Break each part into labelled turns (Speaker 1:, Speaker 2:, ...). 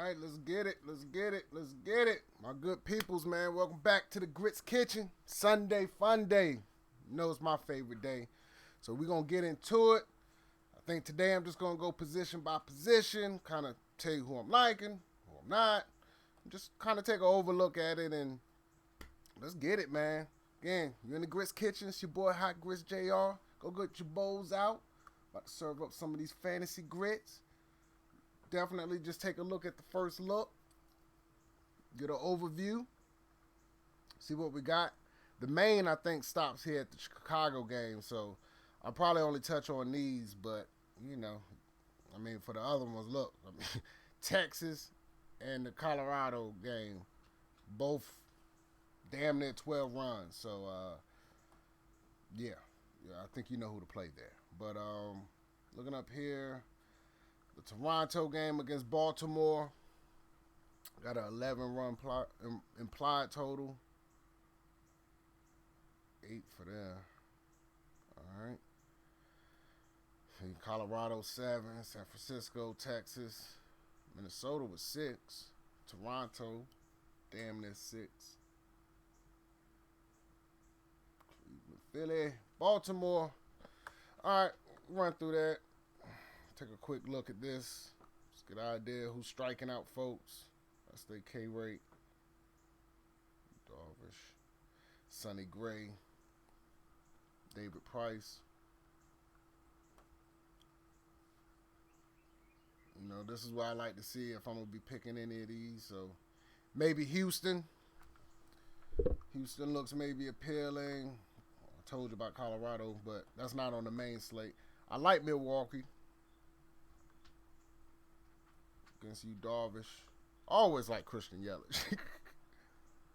Speaker 1: right, let's get it. Let's get it. Let's get it. My good peoples, man. Welcome back to the Grits Kitchen. Sunday fun day. You know it's my favorite day. So we're going to get into it. I think today I'm just going to go position by position, kind of tell you who I'm liking, who I'm not. Just kind of take an overlook at it and let's get it, man. Again, you're in the Grits Kitchen. It's your boy Hot Grits JR. Go get your bowls out. About to serve up some of these fantasy grits. Definitely just take a look at the first look. Get an overview. See what we got. The main, I think, stops here at the Chicago game. So I'll probably only touch on these. But, you know, I mean, for the other ones, look. I mean, Texas and the Colorado game. Both damn near 12 runs. So, yeah, I think you know who to play there. But looking up here. The Toronto game against Baltimore got an 11-run implied total. 8 for there. All right. Colorado 7, San Francisco, Texas, Minnesota was 6, Toronto damn near 6, Cleveland, Philly, Baltimore. All right, run through that. Take a quick look at this. Just get an idea who's striking out folks. That's their K rate. Darvish, Sonny Gray, David Price. You know, this is what I like to see if I'm going to be picking any of these. So maybe Houston. Houston looks maybe appealing. I told you about Colorado, but that's not on the main slate. I like Milwaukee. Against you, Darvish. Always like Christian Yelich.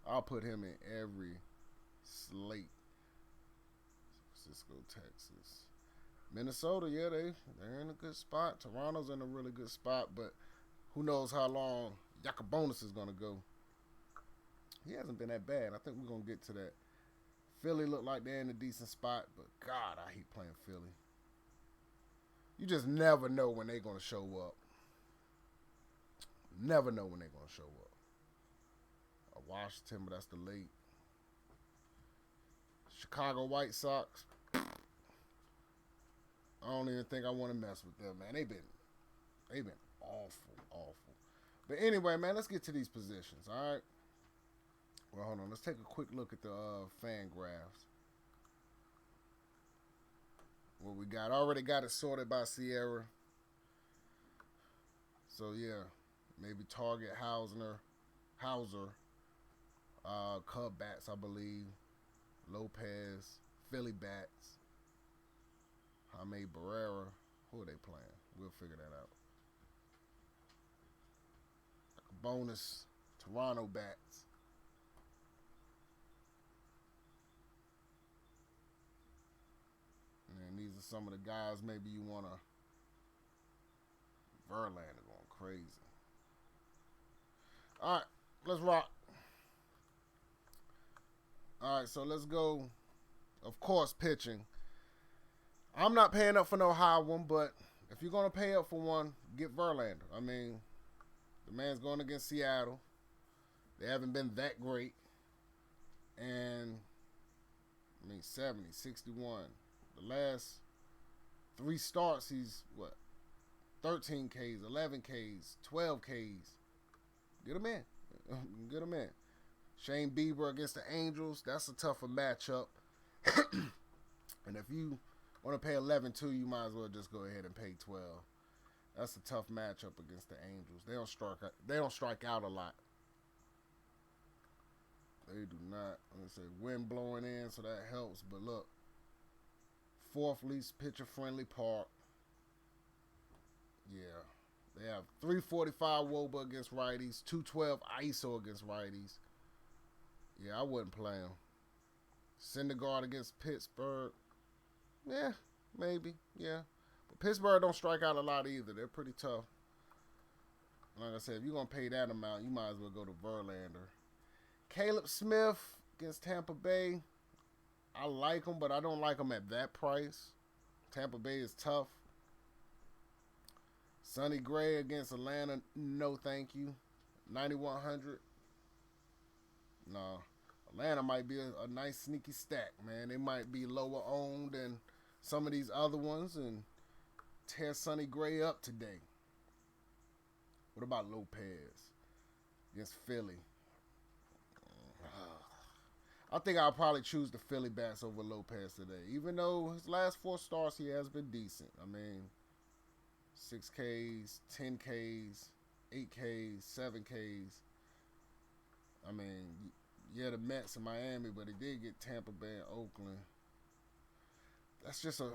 Speaker 1: I'll put him in every slate. San Francisco, Texas. Minnesota, yeah, they're in a good spot. Toronto's in a really good spot, but who knows how long Yacobonis is going to go. He hasn't been that bad. I think we're going to get to that. Philly look like they're in a decent spot, but God, I hate playing Philly. You just never know when they're going to show up. Never know when they're going to show up. Washington, but that's the late. Chicago White Sox. I don't even think I want to mess with them, man. They've been awful. But anyway, man, let's get to these positions, all right? Well, hold on. Let's take a quick look at the fan graphs. What we got. Already got it sorted by Sierra. So, yeah. Maybe Target Hauser, Cub bats, I believe. Lopez, Philly bats. Jaime Barrera. Who are they playing? We'll figure that out. Bonus, Toronto bats. And these are some of the guys maybe you want to. Verlander going crazy. All right, let's rock. All right, so let's go. Of course, pitching. I'm not paying up for no high one, but if you're going to pay up for one, get Verlander. I mean, the man's going against Seattle. They haven't been that great. And, 70, 61. The last 3 starts, he's, 13 Ks, 11 Ks, 12 Ks. Get him in. Get him in. Shane Bieber against the Angels. That's a tougher matchup. And if you want to pay 11-2, you might as well just go ahead and pay 12. That's a tough matchup against the Angels. They don't strike out a lot. They do not. I'm going to say wind blowing in, so that helps. But look, 4th least pitcher-friendly park. Yeah. They have 345 WOBA against righties, 212 ISO against righties. Yeah, I wouldn't play him. Syndergaard against Pittsburgh. Yeah, maybe. Yeah. But Pittsburgh don't strike out a lot either. They're pretty tough. Like I said, if you're going to pay that amount, you might as well go to Verlander. Caleb Smith against Tampa Bay. I like him, but I don't like him at that price. Tampa Bay is tough. Sonny Gray against Atlanta, no thank you. 9,100. No. Atlanta might be a nice sneaky stack, man. They might be lower owned than some of these other ones and tear Sonny Gray up today. What about Lopez against Philly? I think I'll probably choose the Philly bats over Lopez today. Even though his last 4 starts, he has been decent. I mean, 6 Ks, 10 Ks, 8 Ks, 7 Ks. I mean, yeah, the Mets in Miami, but he did get Tampa Bay and Oakland. That's just a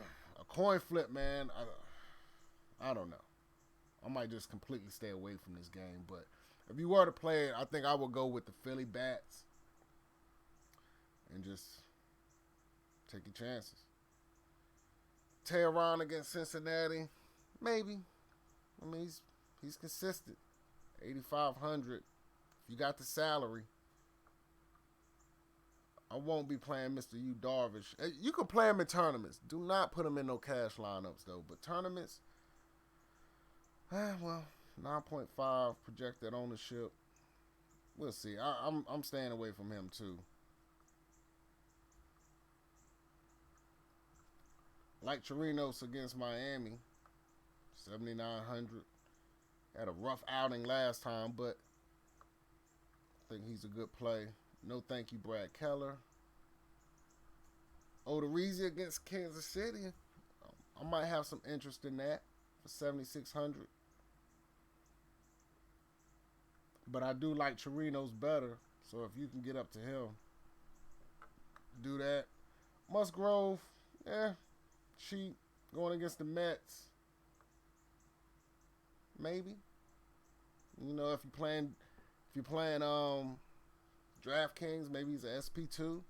Speaker 1: coin flip, man. I don't know. I might just completely stay away from this game. But if you were to play it, I think I would go with the Philly bats and just take your chances. Tehran against Cincinnati, maybe. I mean, he's consistent. 8,500. If you got the salary, I won't be playing Mr. Yu Darvish. You can play him in tournaments. Do not put him in no cash lineups, though. But tournaments, well, 9.5 projected ownership. We'll see. I'm staying away from him, too. Like Chirinos against Miami, 7,900. Had a rough outing last time, but I think he's a good play. No thank you, Brad Keller. Odorizzi against Kansas City. I might have some interest in that for 7,600. But I do like Chirinos better, so if you can get up to him, do that. Musgrove, cheap, going against the Mets. Maybe. You know, if you're playing DraftKings, maybe he's an SP2.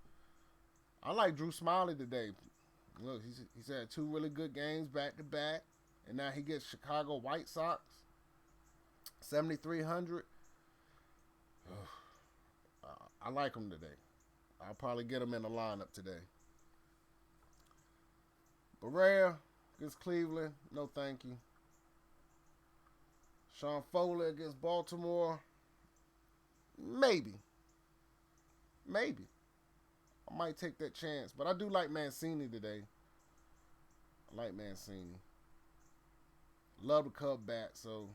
Speaker 1: I like Drew Smyly today. Look, he's had 2 really good games back to back, and now he gets Chicago White Sox. 7,300. I like him today. I'll probably get him in the lineup today. Barrera against Cleveland, no thank you. Sean Foley against Baltimore, maybe. I might take that chance, but I do like Mancini today. I like Mancini. Love the Cub bat, so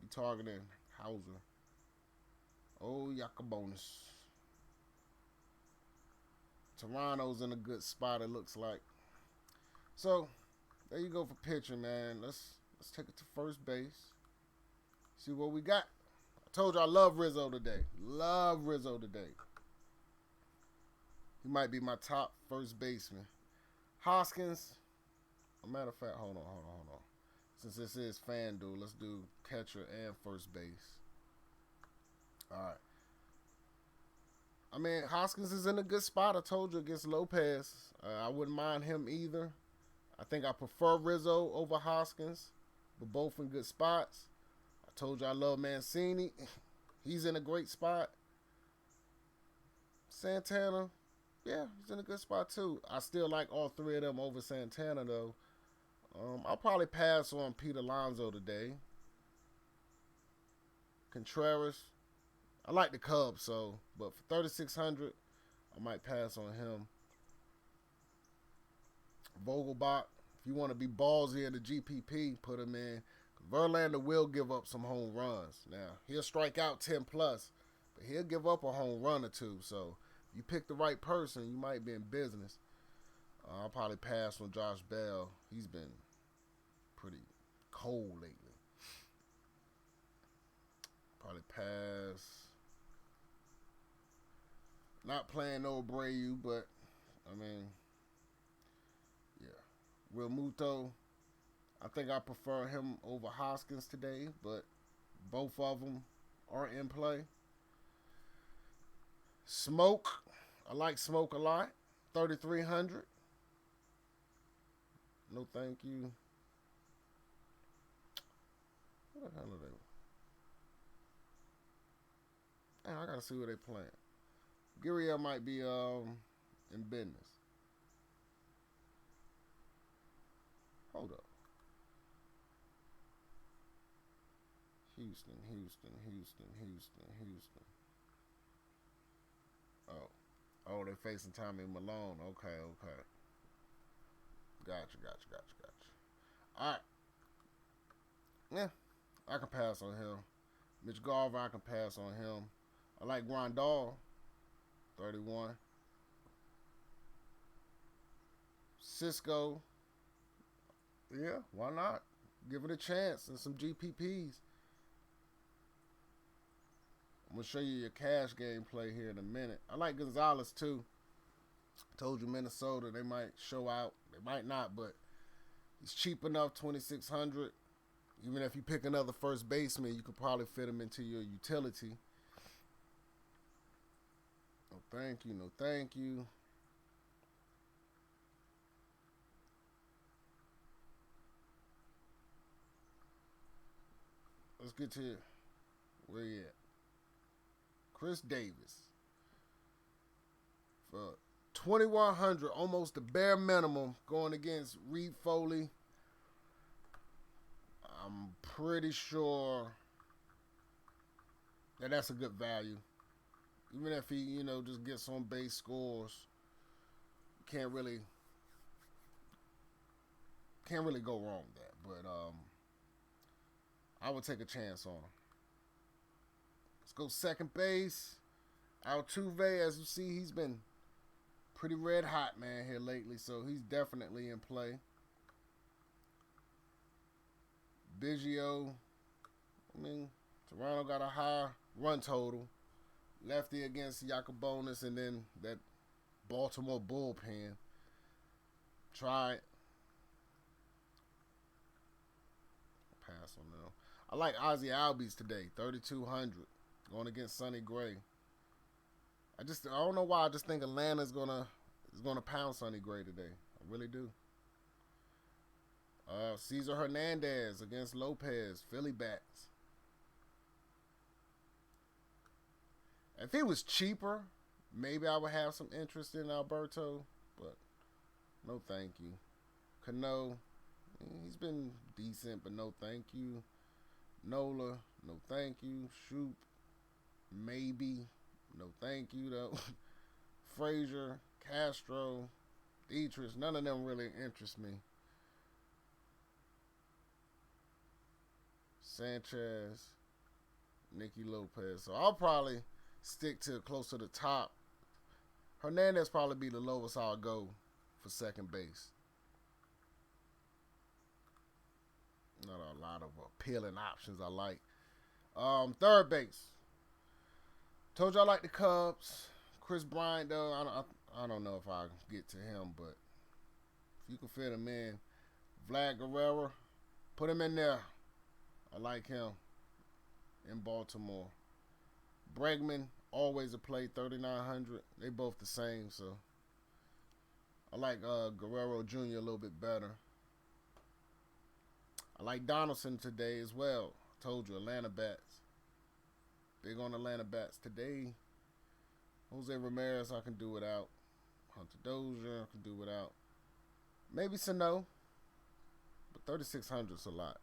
Speaker 1: be targeting Hauser. Oh, Yacobonis. Toronto's in a good spot, it looks like. So, there you go for pitching, man. Let's take it to first base. See what we got. I told you I love Rizzo today. He might be my top first baseman. Hoskins. A matter of fact, hold on. Since this is FanDuel, let's do catcher and first base. All right. I mean, Hoskins is in a good spot. I told you against Lopez. I wouldn't mind him either. I think I prefer Rizzo over Hoskins, but both in good spots. I told you I love Mancini. He's in a great spot. Santana, yeah, he's in a good spot too. I still like all 3 of them over Santana, though. I'll probably pass on Pete Alonso today. Contreras, I like the Cubs, but for 3,600, I might pass on him. Vogelbach, if you want to be ballsy in the GPP, put him in. Verlander will give up some home runs. Now, he'll strike out 10 plus, but he'll give up a home run or 2. So, if you pick the right person, you might be in business. I'll probably pass on Josh Bell. He's been pretty cold lately. Probably pass. Not playing no Abreu, but, I mean, yeah. Real Muto, I think I prefer him over Hoskins today, but both of them are in play. Smoke, I like Smoke a lot. 3,300. No thank you. What the hell are they? Man, I gotta see where they playing. Gurriel might be in business. Hold up. Houston, Houston, Houston, Houston, Houston. Oh, they're facing Tommy Malone. Okay. Gotcha. All right. Yeah, I can pass on him. Mitch Garver, I can pass on him. I like Grandal, 31. Cisco, yeah, why not? Give it a chance and some GPPs. I'm going to show you your cash game play here in a minute. I like Gonzalez, too. I told you Minnesota, they might show out. They might not, but he's cheap enough, 2,600. Even if you pick another first baseman, you could probably fit him into your utility. No, thank you. No, thank you. Let's get to where you at. Chris Davis. For 2,100, almost the bare minimum, going against Reed Foley. I'm pretty sure that that's a good value. Even if he, just gets on base scores, can't really go wrong with that. But I would take a chance on him. Let's go second base. Altuve, as you see, he's been pretty red hot, man, here lately, so he's definitely in play. Biggio, Toronto got a high run total. Lefty against Yacobonis, and then that Baltimore bullpen. Try it. Pass on them. I like Ozzie Albies today, 3,200, going against Sonny Gray. I don't know why. I just think Atlanta's gonna pound Sonny Gray today. I really do. Cesar Hernandez against Lopez, Philly bats. If he was cheaper, maybe I would have some interest in Alberto, but no thank you. Cano, he's been decent, but no thank you. Nola, no thank you. Shoop, maybe, no thank you though. Frazier, Castro, Dietrich, none of them really interest me. Sanchez, Nicky Lopez. So I'll probably stick to close to the top. Hernandez probably be the lowest I'll go for second base. Not a lot of appealing options I like. Third base. Told you I like the Cubs. Chris Bryant, though, I don't know if I get to him, but if you can fit him in. Vlad Guerrero, put him in there. I like him in Baltimore. Bregman, always a play, 3,900. They both the same, so I like Guerrero Jr. a little bit better. I like Donaldson today as well. I told you, Atlanta bats. Big on Atlanta bats today. Jose Ramirez, I can do without. Hunter Dozier, I can do without. Maybe Sano, but 3,600 is a lot.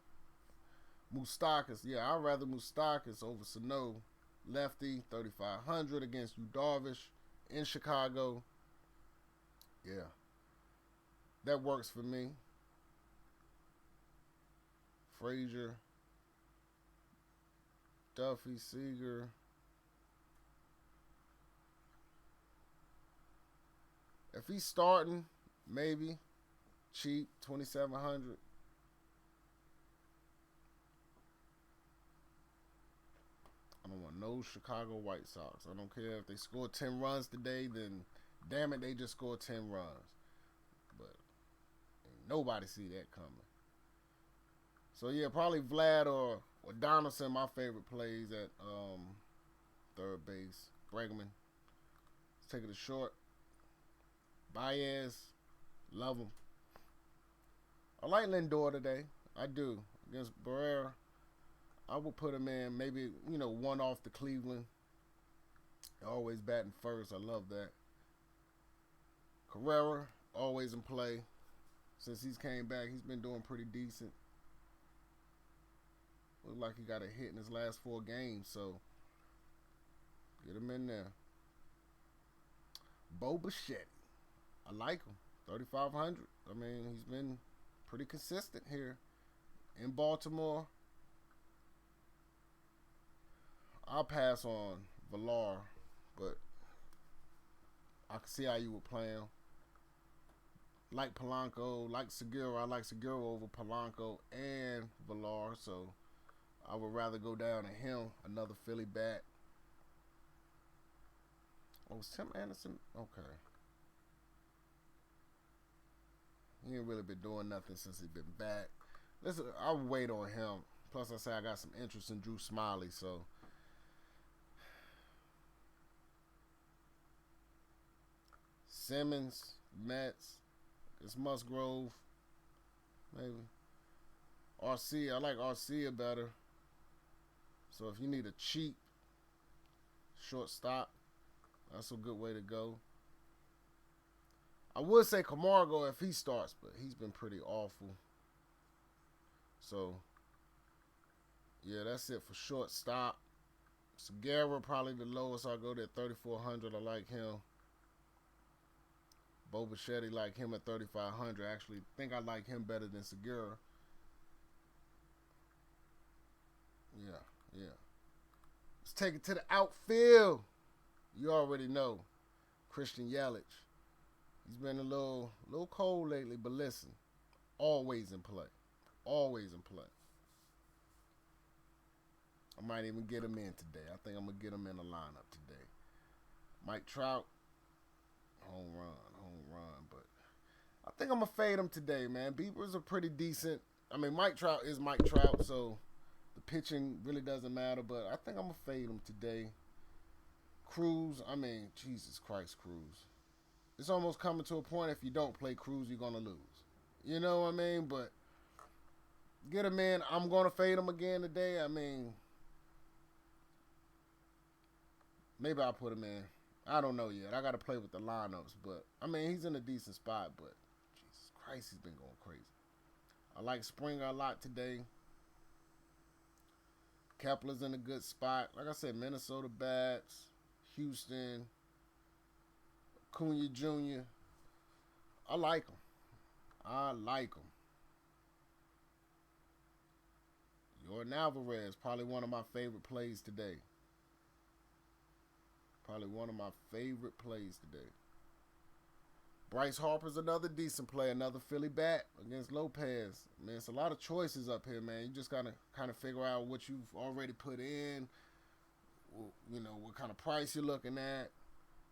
Speaker 1: Moustakas, yeah, I'd rather Moustakas over Sano. Lefty, 3,500 against Yu Darvish in Chicago. Yeah, that works for me. Frazier, Duffy, Seager. If he's starting, maybe cheap, 2,700. I don't want no Chicago White Sox. I don't care if they score 10 runs today, then damn it, they just scored 10 runs. But nobody see that coming. So yeah, probably Vlad or Donaldson, my favorite plays at third base. Bregman. Let's take it a short. Baez, love him. I like Lindor today. I do. Against Barrera, I will put him in. Maybe, one off the Cleveland. Always batting first. I love that. Carrera, always in play. Since he's came back, he's been doing pretty decent. Look like he got a hit in his last 4 games, so get him in there. Bo Bichette. I like him. 3,500. I mean, he's been pretty consistent here in Baltimore. I'll pass on Villar, but I can see how you would play him. Like Polanco, like Segura. I like Segura over Polanco and Villar, so I would rather go down to him, another Philly bat. Oh, was Tim Anderson? Okay. He ain't really been doing nothing since he's been back. Listen, I'll wait on him. Plus, I say I got some interest in Drew Smiley, so. Simmons, Mets. It's Musgrove. Maybe. Arcia. I like Arcia better. So if you need a cheap shortstop, that's a good way to go. I would say Camargo if he starts, but he's been pretty awful. So, yeah, that's it for shortstop. Segura probably the lowest. I'll go there at 3,400. I like him. Bo Bichette, like him at 3,500. Actually, think I like him better than Segura. Yeah. Let's take it to the outfield. You already know. Christian Yelich. He's been a little cold lately, but listen. Always in play. Always in play. I might even get him in today. I think I'm going to get him in the lineup today. Mike Trout. Home run. But I think I'm going to fade him today, man. Bieber's a pretty decent. I mean, Mike Trout is Mike Trout, so the pitching really doesn't matter. But I think I'm going to fade him today. Cruz. I mean, Jesus Christ, Cruz. It's almost coming to a point if you don't play Cruz, you're going to lose. You know what I mean? But get him in. I'm going to fade him again today. I mean, maybe I'll put him in. I don't know yet. I got to play with the lineups. But, I mean, he's in a decent spot. But, Jesus Christ, he's been going crazy. I like Springer a lot today. Kepler's in a good spot. Like I said, Minnesota bats. Houston. Acuna Jr. I like him. Jordan Alvarez, probably one of my favorite plays today. Bryce Harper's another decent play, another Philly bat against Lopez. Man, it's a lot of choices up here, man. You just gotta kind of figure out what you've already put in. You know, what kind of price you're looking at.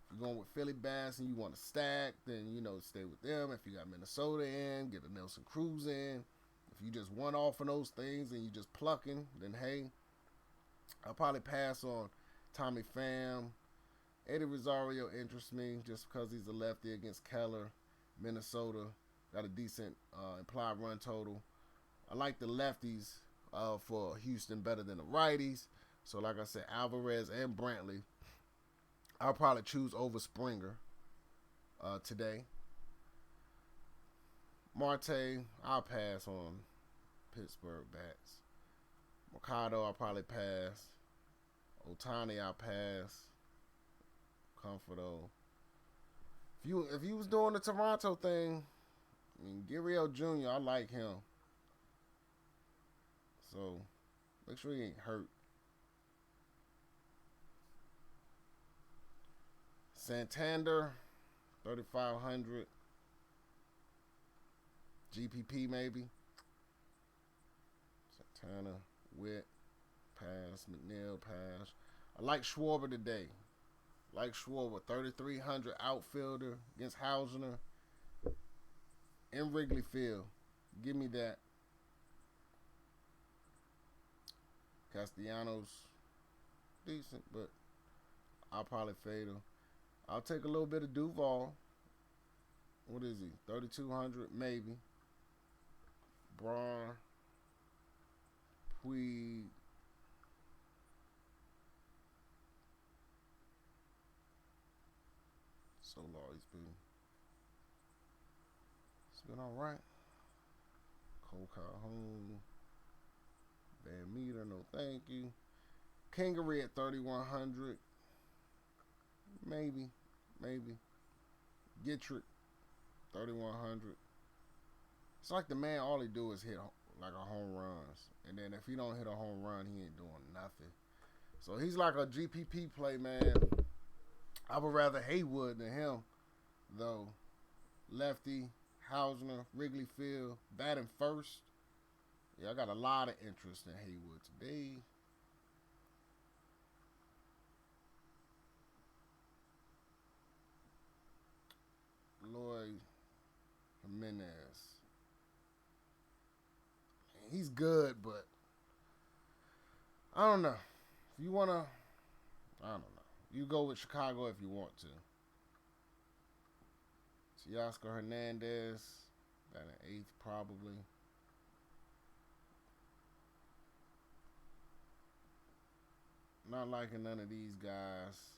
Speaker 1: If you're going with Philly bats and you want to stack, then, you know, stay with them. If you got Minnesota in, get a Nelson Cruz in. If you just one off of those things and you just plucking, then hey, I'll probably pass on Tommy Pham. Eddie Rosario interests me just because he's a lefty against Keller. Minnesota got a decent implied run total. I like the lefties for Houston better than the righties. So like I said, Alvarez and Brantley, I'll probably choose over Springer today. Marte, I'll pass on Pittsburgh bats. Mercado, I'll probably pass. Ohtani, I'll pass. Conforto. If you was doing the Toronto thing, I mean, Gurriel Jr., I like him. So, make sure he ain't hurt. Santander, 3,500. GPP maybe. Santana, Witt, pass. McNeil, pass. I like Schwarber today. 3,300 outfielder against Hausner in Wrigley Field. Give me that. Castellanos, decent, but I'll probably fade him. I'll take a little bit of Duval. What is he? 3,200 maybe. Braun, Puig. So long it's been all right. Cole Calhoun, Van Meter, no thank you. Kingery at 3,100. Maybe. Gittrick, 3,100. It's like the man, all he do is hit like a home runs. And then if he don't hit a home run, he ain't doing nothing. So he's like a GPP play, man. I would rather Haywood than him, though. Lefty, Hausner, Wrigley Field, batting first. Yeah, I got a lot of interest in Haywood today. Lloyd Jimenez. He's good, but I don't know. If you want to, I don't know. You go with Chicago if you want to. Teoscar Hernandez, got an 8th probably. Not liking none of these guys.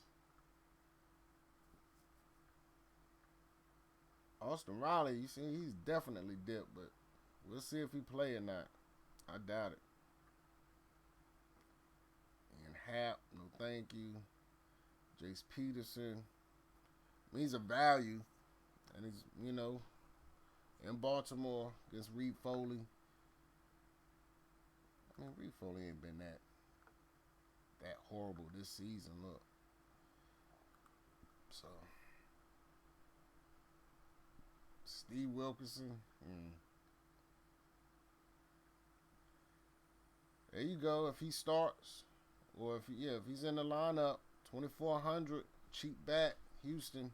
Speaker 1: Austin Riley, you see, he's definitely dipped, but we'll see if he play or not. I doubt it. And Hap, no thank you. Jace Peterson. He's a value. And he's, in Baltimore against Reed Foley. I mean, Reed Foley ain't been that horrible this season. Look. So. Steve Wilkerson. There you go. If he starts, or if he's in the lineup, 2,400, cheap bat, Houston.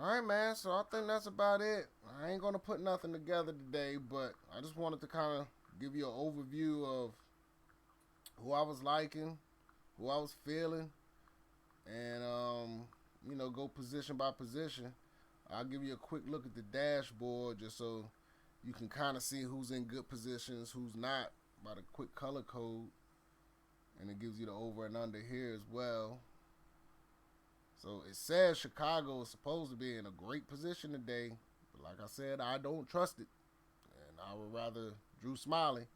Speaker 1: All right, man. So I think that's about it. I ain't gonna put nothing together today, but I just wanted to kind of give you an overview of who I was liking, who I was feeling, and go position by position. I'll give you a quick look at the dashboard just so you can kind of see who's in good positions, who's not, by the quick color code, and it gives you the over and under here as well. So it says Chicago is supposed to be in a great position today, but like I said, I don't trust it, and I would rather Drew Smiley.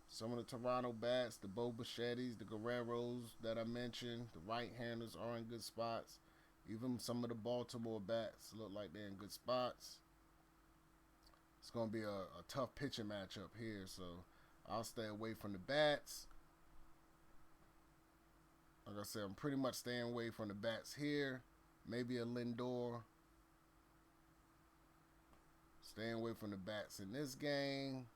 Speaker 1: Some of the Toronto bats, the Bo Bichettis, the Guerreros that I mentioned, the right-handers are in good spots. Even some of the Baltimore bats look like they're in good spots. It's going to be a tough pitching matchup here, so I'll stay away from the bats. Like I said, I'm pretty much staying away from the bats here. Maybe a Lindor. Staying away from the bats in this game.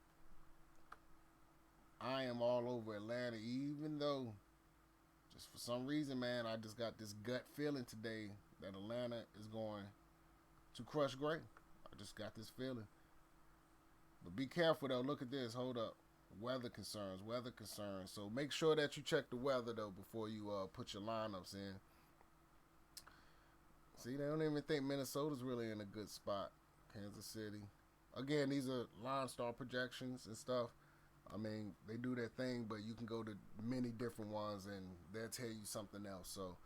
Speaker 1: I am all over Atlanta, even though, just for some reason, man, I just got this gut feeling today that Atlanta is going to crush Gray. I just got this feeling. But be careful, though. Look at this. Hold up. Weather concerns. So make sure that you check the weather, though, before you put your lineups in. See, they don't even think Minnesota's really in a good spot. Kansas City. Again, these are line star projections and stuff. I mean, they do their thing, but you can go to many different ones and they'll tell you something else. So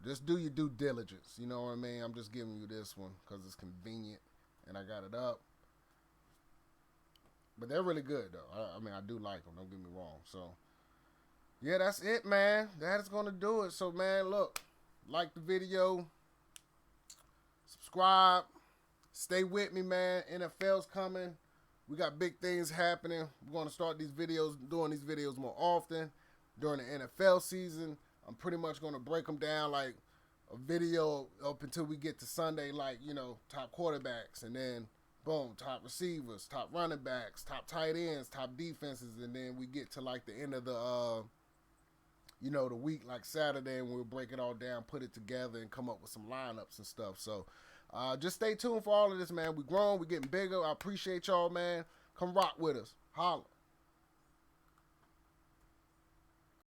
Speaker 1: just do your due diligence. You know what I mean? I'm just giving you this one because it's convenient and I got it up. But they're really good, though. I mean, I do like them. Don't get me wrong. So, yeah, that's it, man. That is going to do it. So, man, look, like the video, subscribe, stay with me, man. NFL's coming. We got big things happening. We're going to start doing these videos more often during the NFL season. I'm pretty much going to break them down like a video up until we get to Sunday, like, top quarterbacks. And then, boom, top receivers, top running backs, top tight ends, top defenses. And then we get to like the end of the, the week, like Saturday, and we'll break it all down, put it together, and come up with some lineups and stuff. So, just stay tuned for all of this, man. We growing. We getting bigger. I appreciate y'all, man. Come rock with us. Holla.